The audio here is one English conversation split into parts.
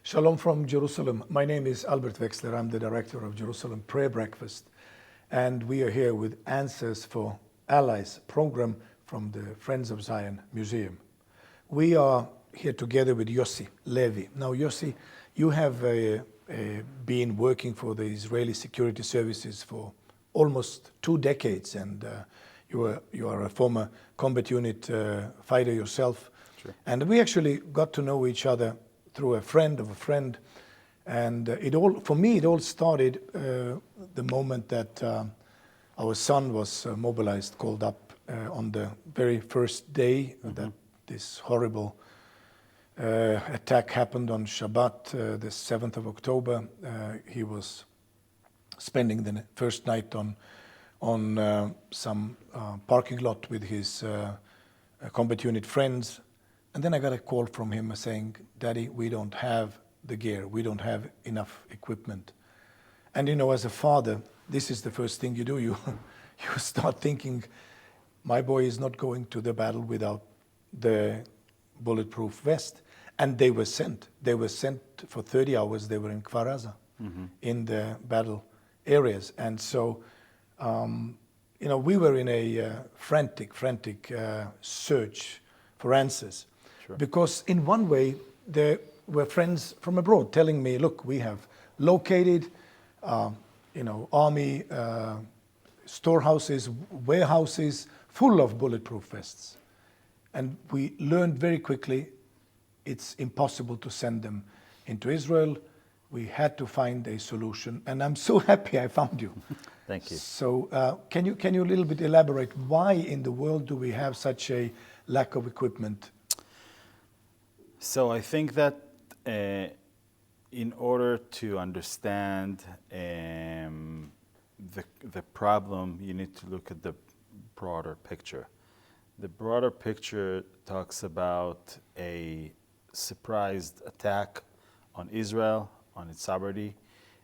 Shalom from Jerusalem. My name is Albert Veksler. I'm the director of Jerusalem Prayer Breakfast. And we are here with Answers for Allies program from the Friends of Zion Museum. We are here together with Yossi, Levy. Now, Yossi, you have been working for the Israeli security services for almost 2 decades, and you are a former combat unit fighter yourself. Sure. And we actually got to know each other through a friend of a friend, and for me it all started the moment that our son was mobilized, called up on the very first day that this horrible attack happened on Shabbat, the 7th of October. He was spending the first night on some parking lot with his combat unit friends. And then I got a call from him saying, "Daddy, we don't have the gear. We don't have enough equipment." And you know, as a father, this is the first thing you do. You start thinking, my boy is not going to the battle without the bulletproof vest. And they were sent. They were sent for 30 hours. They were in Kfar Aza, in the battle areas. And so, we were in a frantic search for answers. Sure. Because in one way, there were friends from abroad telling me, look, we have located, army storehouses, warehouses full of bulletproof vests. And we learned very quickly it's impossible to send them into Israel. We had to find a solution. And I'm so happy I found you. Thank you. So can you a little bit elaborate why in the world do we have such a lack of equipment? So I think that in order to understand the problem, you need to look at the broader picture. The broader picture talks about a surprised attack on Israel, on its sovereignty,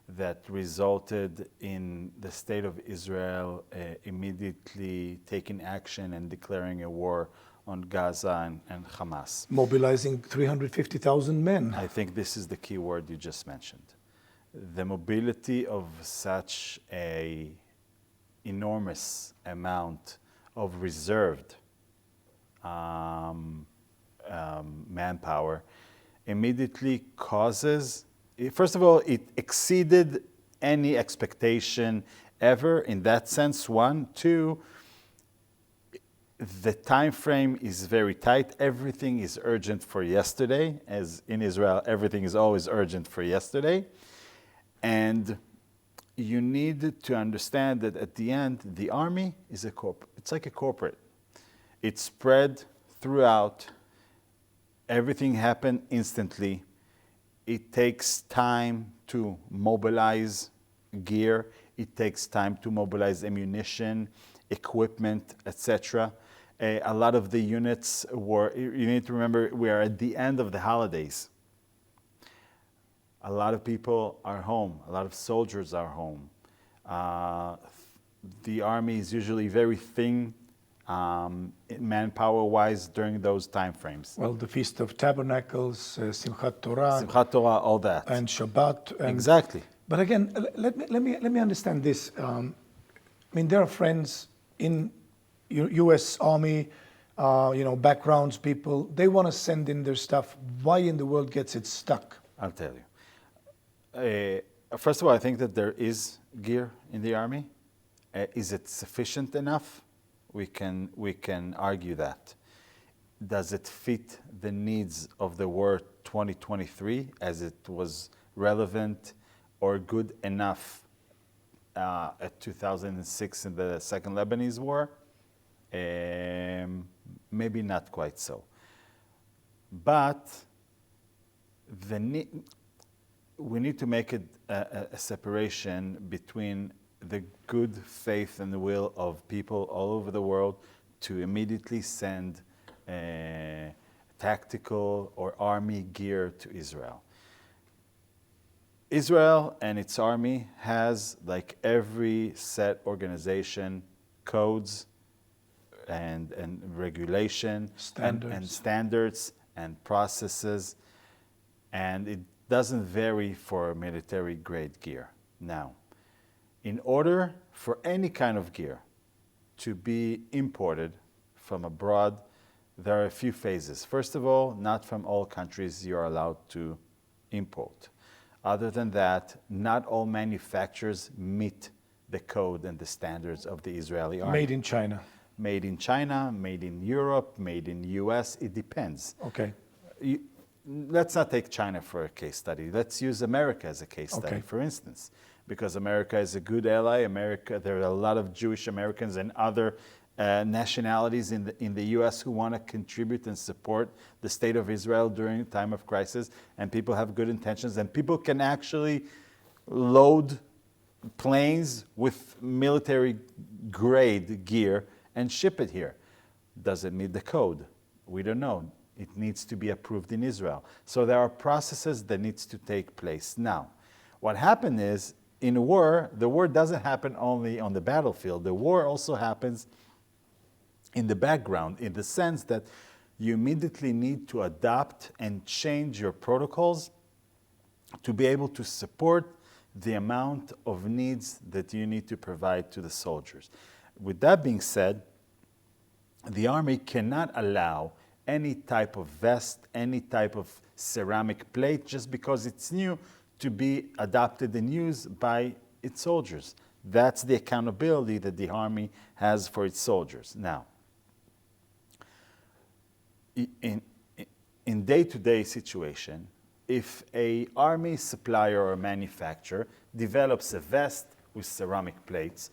that resulted in the state of Israel immediately taking action and declaring a war on Gaza and Hamas. Mobilizing 350,000 men. I think this is the key word you just mentioned. The mobility of such a enormous amount of reserved manpower immediately causes, first of all, it exceeded any expectation ever in that sense, one. Two, the time frame is very tight. Everything is urgent for yesterday. As in Israel, everything is always urgent for yesterday. And you need to understand that at the end, the army is it's like a corporate. It's spread throughout. Everything happened instantly. It takes time to mobilize gear. It takes time to mobilize ammunition, equipment, etc. A lot of the units you need to remember, we are at the end of the holidays. A lot of people are home. A lot of soldiers are home. The army is usually very thin manpower-wise during those time frames. Well, the Feast of Tabernacles, Simchat Torah. Simchat Torah, all that. And Shabbat. Exactly. But again, let me understand this. There are friends in U.S. Army, backgrounds, people. They want to send in their stuff. Why in the world gets it stuck? I'll tell you. First of all, I think that there is gear in the army. Is it sufficient enough? We can argue that. Does it fit the needs of the war 2023 as it was relevant or good enough at 2006 in the Second Lebanese War? Maybe not quite so. But we need to make a separation between the good faith and the will of people all over the world to immediately send tactical or army gear to Israel. Israel and its army has, like every set organization, codes and regulation and standards and processes, and doesn't vary for military grade gear. Now, in order for any kind of gear to be imported from abroad, there are a few phases. First of all, not from all countries you are allowed to import. Other than that, not all manufacturers meet the code and the standards of the Israeli army. Made in China. Made in China, made in Europe, made in US, it depends. Okay. Let's not take China for a case study. Let's use America as a case study, Okay. for instance, because America is a good ally. There are a lot of Jewish Americans and other nationalities in the U.S. who want to contribute and support the state of Israel during a time of crisis, and people have good intentions, and people can actually load planes with military grade gear and ship it here. Does it meet the code? We don't know. It needs to be approved in Israel. So there are processes that needs to take place. Now, what happened is, in a war, the war doesn't happen only on the battlefield. The war also happens in the background, in the sense that you immediately need to adapt and change your protocols to be able to support the amount of needs that you need to provide to the soldiers. With that being said, the army cannot allow any type of vest, any type of ceramic plate, just because it's new, to be adopted and used by its soldiers. That's the accountability that the army has for its soldiers. Now, in day-to-day situation, if a army supplier or manufacturer develops a vest with ceramic plates,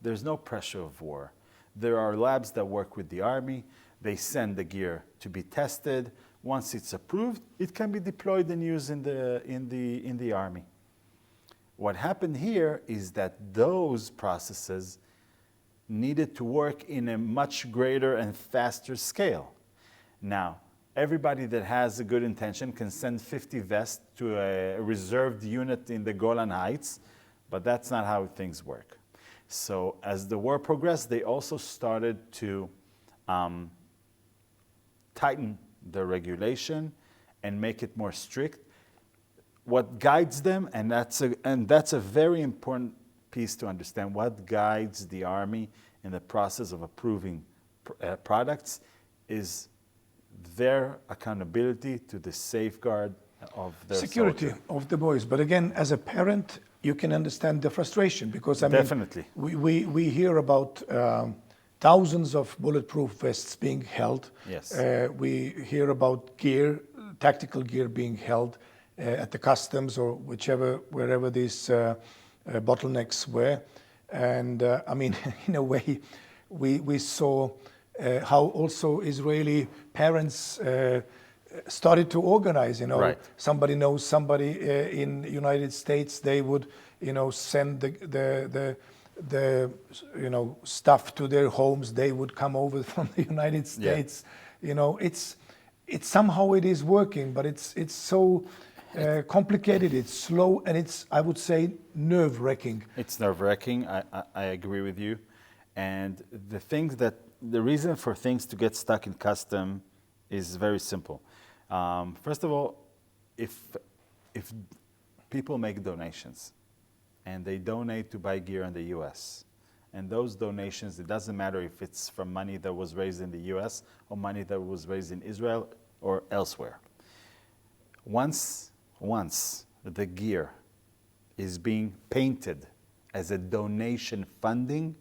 there's no pressure of war. There are labs that work with the army. They send the gear to be tested. Once it's approved, it can be deployed and used in the army. What happened here is that those processes needed to work in a much greater and faster scale. Now, everybody that has a good intention can send 50 vests to a reserved unit in the Golan Heights, but that's not how things work. So as the war progressed, they also started to tighten the regulation and make it more strict. What guides them, and that's a very important piece to understand, what guides the army in the process of approving products is their accountability to the safeguard of their security soldier. of the boys. But again, as a parent, you can understand the frustration, because I mean, Definitely. we hear about thousands of bulletproof vests being held. Yes. We hear about gear, tactical gear being held at the customs or wherever these bottlenecks were. And I mean, in a way, we saw how also Israeli parents started to organize. Right. Somebody knows somebody in the United States. They would, send the stuff to their homes. They would come over from the United States. Yeah. It's somehow it is working, but it's so complicated. It's slow, and I would say, nerve-wracking. It's nerve-wracking. I agree with you. And the reason for things to get stuck in custom is very simple. First of all, if people make donations and they donate to buy gear in the U.S., and those donations, it doesn't matter if it's from money that was raised in the U.S. or money that was raised in Israel or elsewhere. Once the gear is being painted as a donation funding,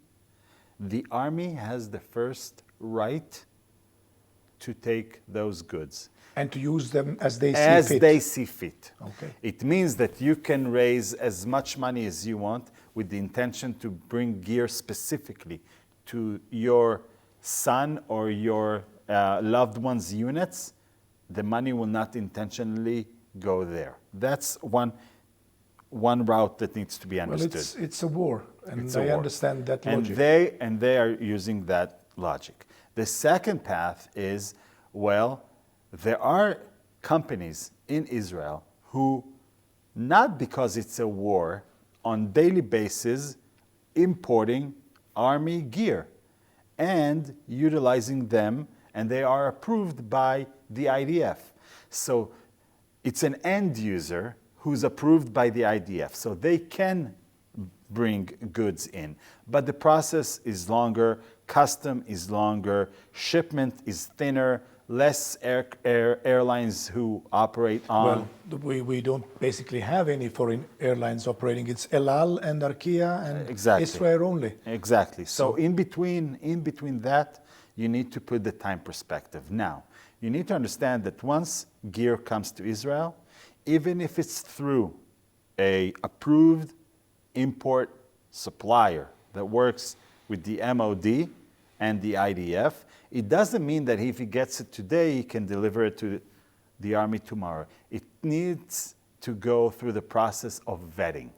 the army has the first right to take those goods. And to use them as they see fit. As they see fit. Okay. It means that you can raise as much money as you want with the intention to bring gear specifically to your son or your loved one's units. The money will not intentionally go there. That's one route that needs to be understood. Well, it's a war, and I understand that logic. And they are using that logic. The second path is, there are companies in Israel who, not because it's a war, on daily basis importing army gear and utilizing them, and they are approved by the IDF. So It's an end user who's approved by the IDF, so they can bring goods in. But the process is longer, custom is longer, shipment is thinner, less airlines who operate on. Well, we don't basically have any foreign airlines operating. It's El Al and Arkia and Exactly. Israel only. Exactly. So in between that, you need to put the time perspective. Now, you need to understand that once gear comes to Israel, even if it's through a approved import supplier that works with the MOD and the IDF, it doesn't mean that if he gets it today, he can deliver it to the army tomorrow. It needs to go through the process of vetting.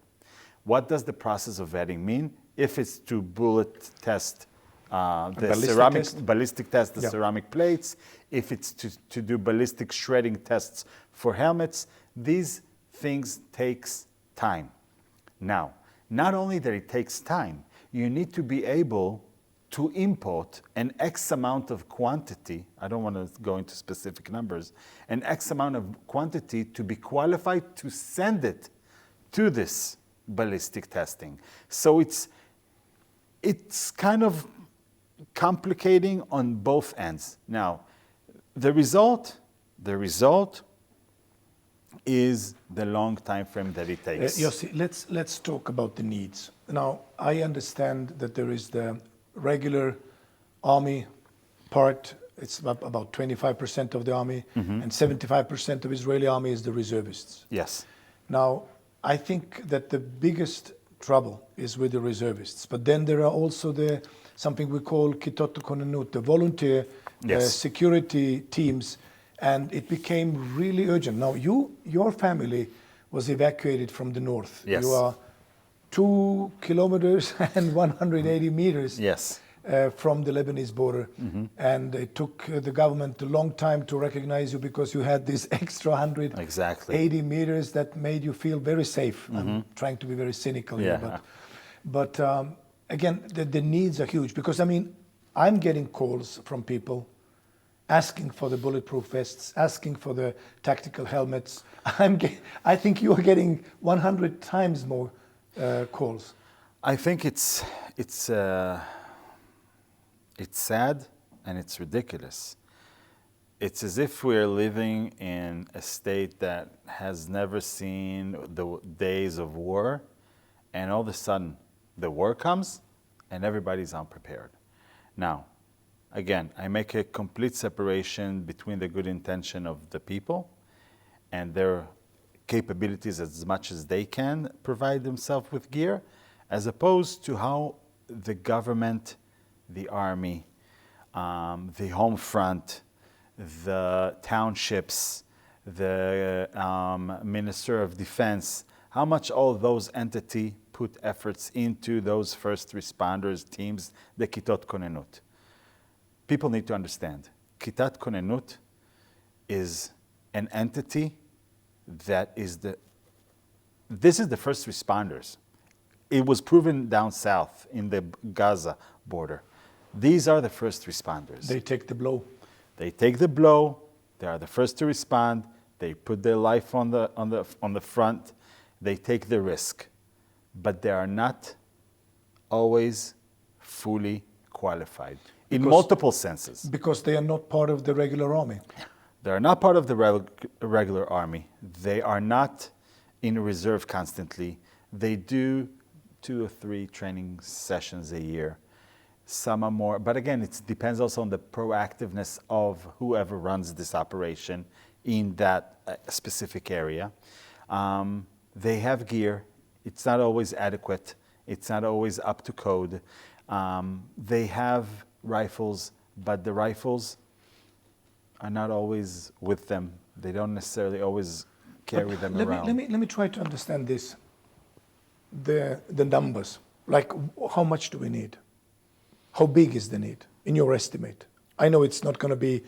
What does the process of vetting mean? If it's to bullet test ballistic test, the ceramic plates, if it's to do ballistic shredding tests for helmets, these things takes time. Now, not only that it takes time, you need to be able to import an X amount of quantity, I don't want to go into specific numbers, an X amount of quantity to be qualified to send it to this ballistic testing. So it's kind of complicating on both ends. Now, the result is the long time frame that it takes. Yossi, let's talk about the needs. Now, I understand that there is the regular army part. It's about 25% of the army, and 75% of Israeli army is the reservists. Yes. Now, I think that the biggest trouble is with the reservists, but then there are also something we call kitot konenut, the volunteer security teams, and it became really urgent. Now, your family was evacuated from the north. Yes. You are 2 kilometers and 180 meters from the Lebanese border. And it took the government a long time to recognize you because you had this extra 180 meters that made you feel very safe. I'm trying to be very cynical here, but again, the needs are huge because, I mean, I'm getting calls from people asking for the bulletproof vests, asking for the tactical helmets. I think you are getting 100 times more calls. I think it's sad and it's ridiculous. It's as if we're living in a state that has never seen the days of war, and all of a sudden the war comes and everybody's unprepared. Now, again, I make a complete separation between the good intention of the people and their capabilities as much as they can provide themselves with gear, as opposed to how the government, the army, the home front, the townships, the Minister of Defense, how much all those entities put efforts into those first responders teams, the kitot konenut. People need to understand, kitat konenut is an entity that is this is the first responders. It was proven down south in the Gaza border. These are the first responders. They take the blow. They take the blow. They are the first to respond. They put their life on the front. They take the risk, but they are not always fully qualified in multiple senses. Because they are not part of the regular army. They are not part of the regular army. They are not in reserve constantly. They do 2 or 3 training sessions a year. Some are more, but again, it depends also on the proactiveness of whoever runs this operation in that specific area. They have gear. It's not always adequate. It's not always up to code. They have rifles, but the rifles are not always with them. They don't necessarily always carry them around. Let me try to understand this. The numbers, like how much do we need? How big is the need in your estimate? I know it's not going to be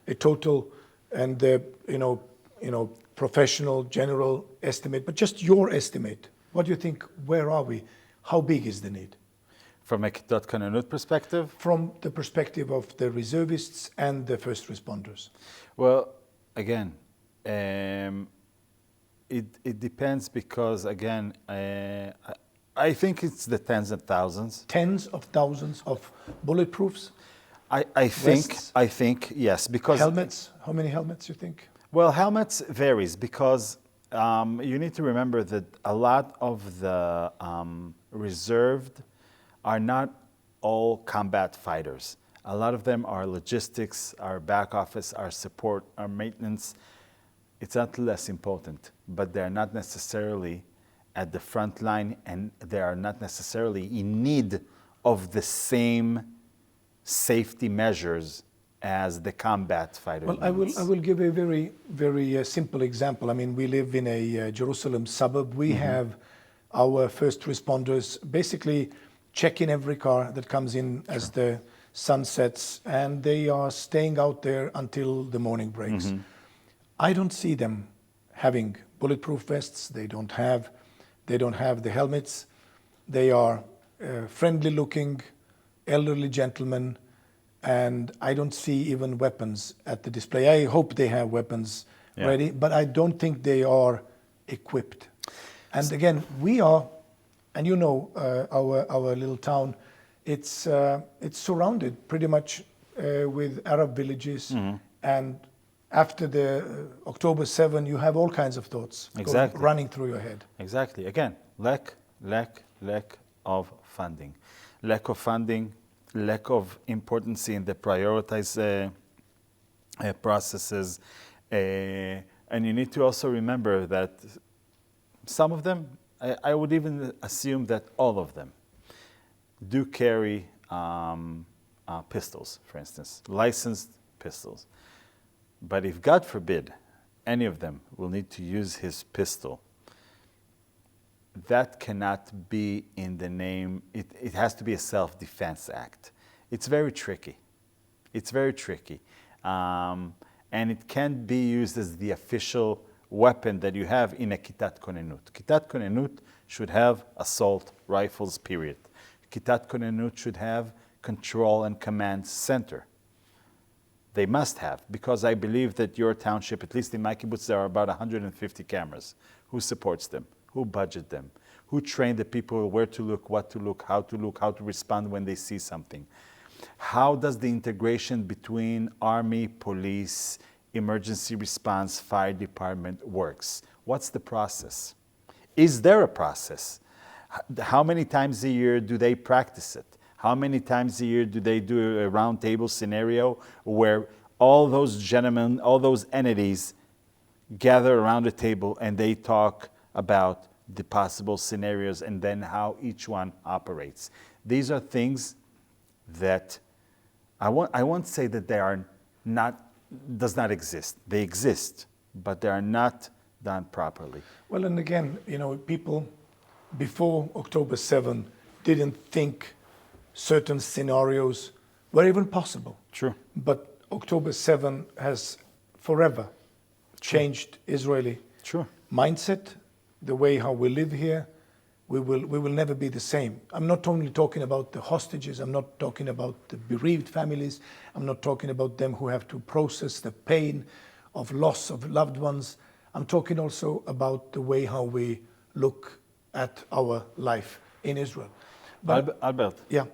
a total and professional general estimate, but just your estimate. What do you think? Where are we? How big is the need? From a kitot konenut perspective? From the perspective of the reservists and the first responders. Well, again, It depends because, again, I think it's the tens of thousands. Tens of thousands of bulletproofs, Vests? I think, yes, because... helmets. How many helmets you think? Well, helmets varies because you need to remember that a lot of the reserved are not all combat fighters. A lot of them are logistics, our back office, our support, our maintenance. It's not less important, but they're not necessarily at the front line, and they are not necessarily in need of the same safety measures as the combat fighter. Well, I will give a very, very simple example. I mean, we live in a Jerusalem suburb. We have our first responders basically checking every car that comes in as the sun sets, and they are staying out there until the morning breaks. I don't see them having bulletproof vests. They don't have the helmets. They are friendly looking, elderly gentlemen, and I don't see even weapons at the display. I hope they have weapons ready, but I don't think they are equipped. And again, we are, and you know, our little town, it's surrounded pretty much with Arab villages, and after the October 7, you have all kinds of thoughts running through your head. Exactly. Again, lack of funding. Lack of funding, lack of importance in the prioritized processes. And you need to also remember that some of them, I would even assume that all of them, do carry pistols, for instance, licensed pistols. But if, God forbid, any of them will need to use his pistol, that cannot be in the name, it has to be a self-defense act. It's very tricky. It's very tricky. And it can't be used as the official weapon that you have in a Kitat Konenut. Kitat Konenut should have assault rifles, period. Kitat Konenut should have control and command center. They must have, because I believe that your township, at least in my kibbutz, there are about 150 cameras. Who supports them? Who budget them? Who train the people where to look, what to look, how to respond when they see something? How does the integration between army, police, emergency response, fire department works? What's the process? Is there a process? How many times a year do they practice it? How many times a year do they do a round table scenario where all those gentlemen, all those entities gather around a table and they talk about the possible scenarios and then how each one operates? These are things that I won't say that they are not, does not exist. They exist, but they are not done properly. Well, and again, you know, people before October 7 didn't think certain scenarios were even possible. True. But October 7 has forever changed Israeli mindset, the way how we live here. We will never be the same. I'm not only talking about the hostages, I'm not talking about the bereaved families, I'm not talking about them who have to process the pain of loss of loved ones. I'm talking also about the way how we look at our life in Israel. But, Albert, yeah.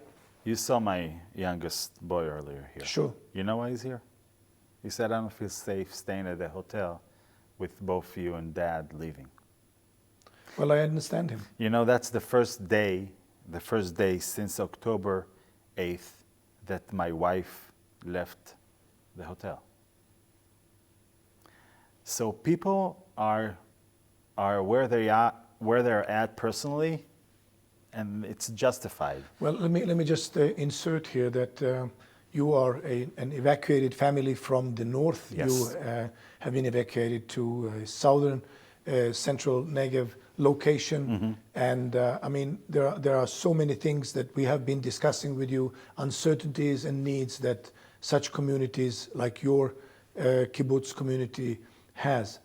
You saw my youngest boy earlier here. Sure. You know why he's here? He said, I don't feel safe staying at the hotel with both you and Dad leaving. Well, I understand him. You know, that's the first day since October 8th that my wife left the hotel. So people are where they're at personally, and it's justified. Well, let me just insert here that you are an evacuated family from the north. Yes. You have been evacuated to southern central Negev location. And I mean, there are so many things that we have been discussing with you, uncertainties and needs that such communities like your kibbutz community has.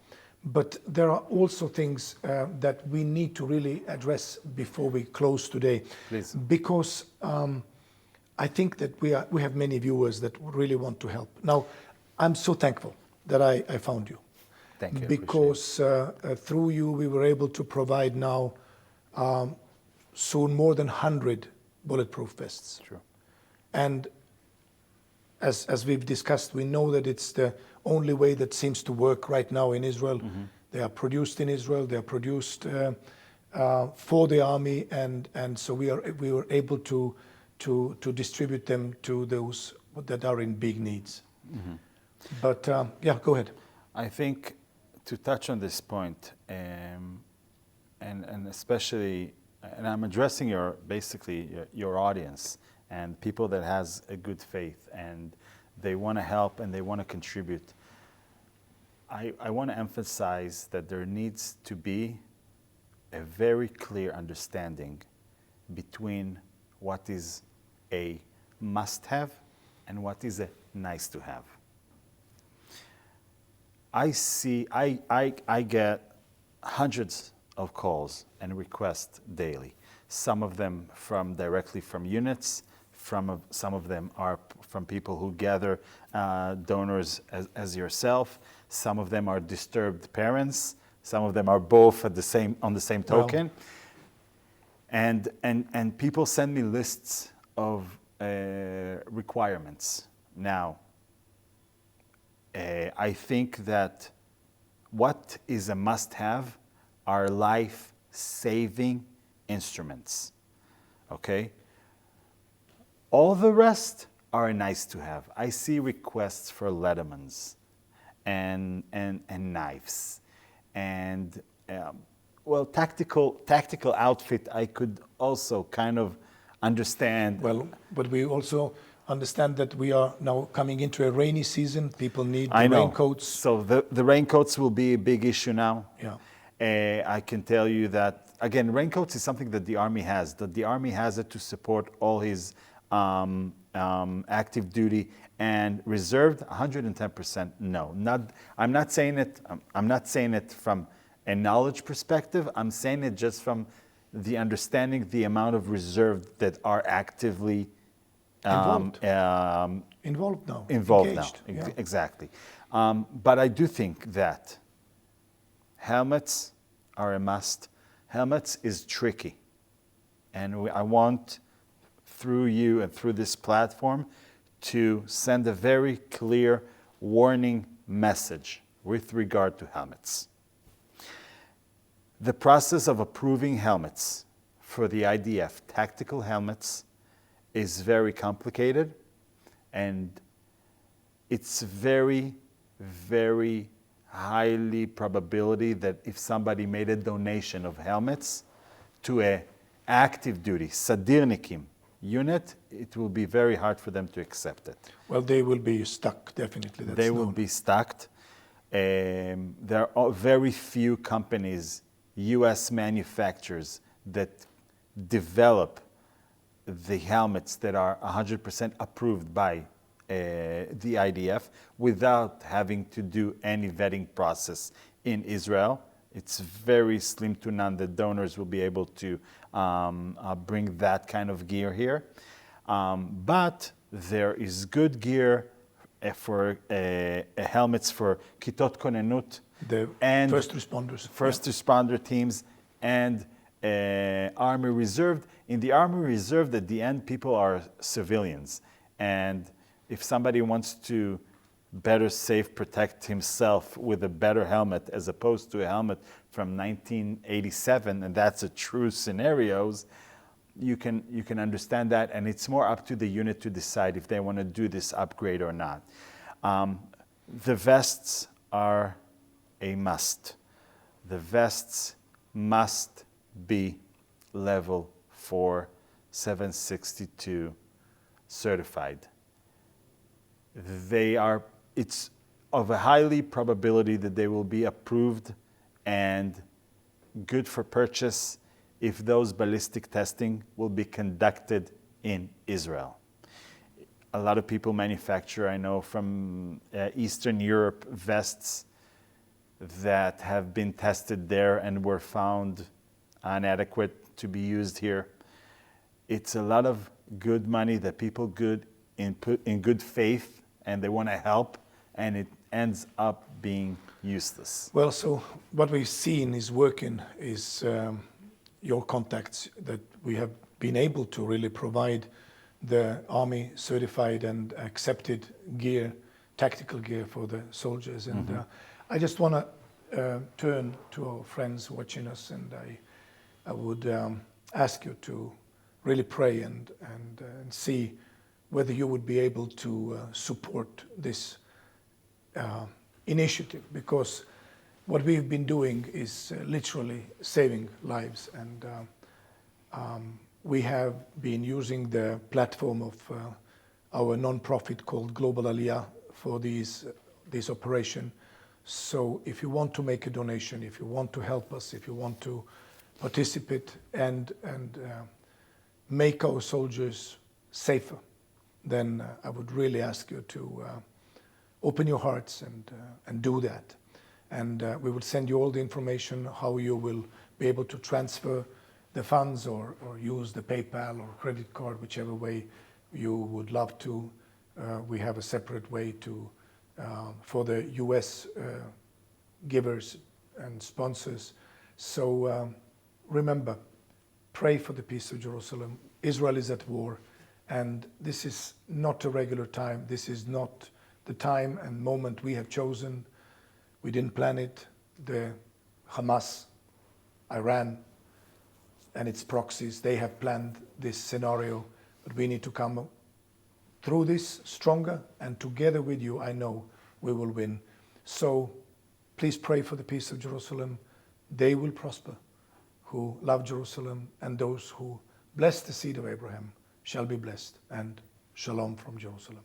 But there are also things that we need to really address before we close today. Please. Because I think that we have many viewers that really want to help. Now, I'm so thankful that I found you. Thank you. I appreciate it. because through you we were able to provide now soon more than 100 bulletproof vests. True. And as we've discussed, we know that it's the only way that seems to work right now in Israel. They are produced in Israel. They are produced for the army, and so we were able to distribute them to those that are in big needs. But yeah, go ahead. I think to touch on this point, and especially, and I'm addressing basically your audience and people that has a good faith and they want to help and they want to contribute. I want to emphasize that there needs to be a very clear understanding between what is a must-have and what is a nice-to-have. I get hundreds of calls and requests daily. Some of them directly from units. Some of them are from people who gather donors as yourself. Some of them are disturbed parents. Some of them are both on the same token. Wow. And people send me lists of requirements. Now, I think that what is a must-have are life-saving instruments. Okay? All the rest are nice to have. I see requests for Leathermans and knives and tactical outfit. I could also kind of understand. Well, but we also understand that we are now coming into a rainy season. People need the raincoats. So the raincoats will be a big issue now. Yeah. I can tell you that, again, raincoats is something that the Army has. That the Army has it to support all his active duty and reserved. 110% no. I'm not saying it. I'm not saying it from a knowledge perspective. I'm saying it just from the understanding the amount of reserved that are actively involved now. Involved engaged. now. Yeah. Exactly. But I do think that helmets are a must. Helmets is tricky, and I want, through you and through this platform, to send a very clear warning message with regard to helmets. The process of approving helmets for the IDF, tactical helmets, is very complicated, and it's very, very highly probability that if somebody made a donation of helmets to a active duty, sadirnikim unit, it will be very hard for them to accept it. Well, they will be stuck, definitely. They will be stuck. There are very few companies, US manufacturers, that develop the helmets that are 100% approved by the IDF without having to do any vetting process in Israel. It's very slim to none that donors will be able to bring that kind of gear here. But there is good gear for helmets for Kitot Konenut, and first responders. First responder teams and Army Reserve. In the Army Reserve, at the end, people are civilians. And if somebody wants to better safe protect himself with a better helmet as opposed to a helmet from 1987, and that's a true scenarios, you can understand that, and it's more up to the unit to decide if they want to do this upgrade or not. The vests are a must. The vests must be level 4 762 certified. It's of a highly probability that they will be approved and good for purchase if those ballistic testing will be conducted in Israel. A lot of people manufacture, I know, from Eastern Europe, vests that have been tested there and were found inadequate to be used here. It's a lot of good money that people in good faith, and they want to help, and it ends up being useless. Well, so what we've seen is working is your contacts that we have been able to really provide the Army certified and accepted gear, tactical gear for the soldiers. And I just want to turn to our friends watching us, and I would ask you to really pray and see whether you would be able to support this initiative, because what we've been doing is literally saving lives, and we have been using the platform of our non-profit called Global Aliyah for this operation. So if you want to make a donation, if you want to help us, if you want to participate and make our soldiers safer, then I would really ask you to open your hearts and do that. And we will send you all the information, how you will be able to transfer the funds or use the PayPal or credit card, whichever way you would love to. We have a separate way to for the US givers and sponsors. So remember, pray for the peace of Jerusalem. Israel is at war, and this is not a regular time. This is not the time and moment we have chosen. We didn't plan it. The Hamas, Iran, and its proxies, they have planned this scenario, but we need to come through this stronger, and together with you, I know we will win. So please pray for the peace of Jerusalem. They will prosper who love Jerusalem, and those who bless the seed of Abraham shall be blessed. And shalom from Jerusalem.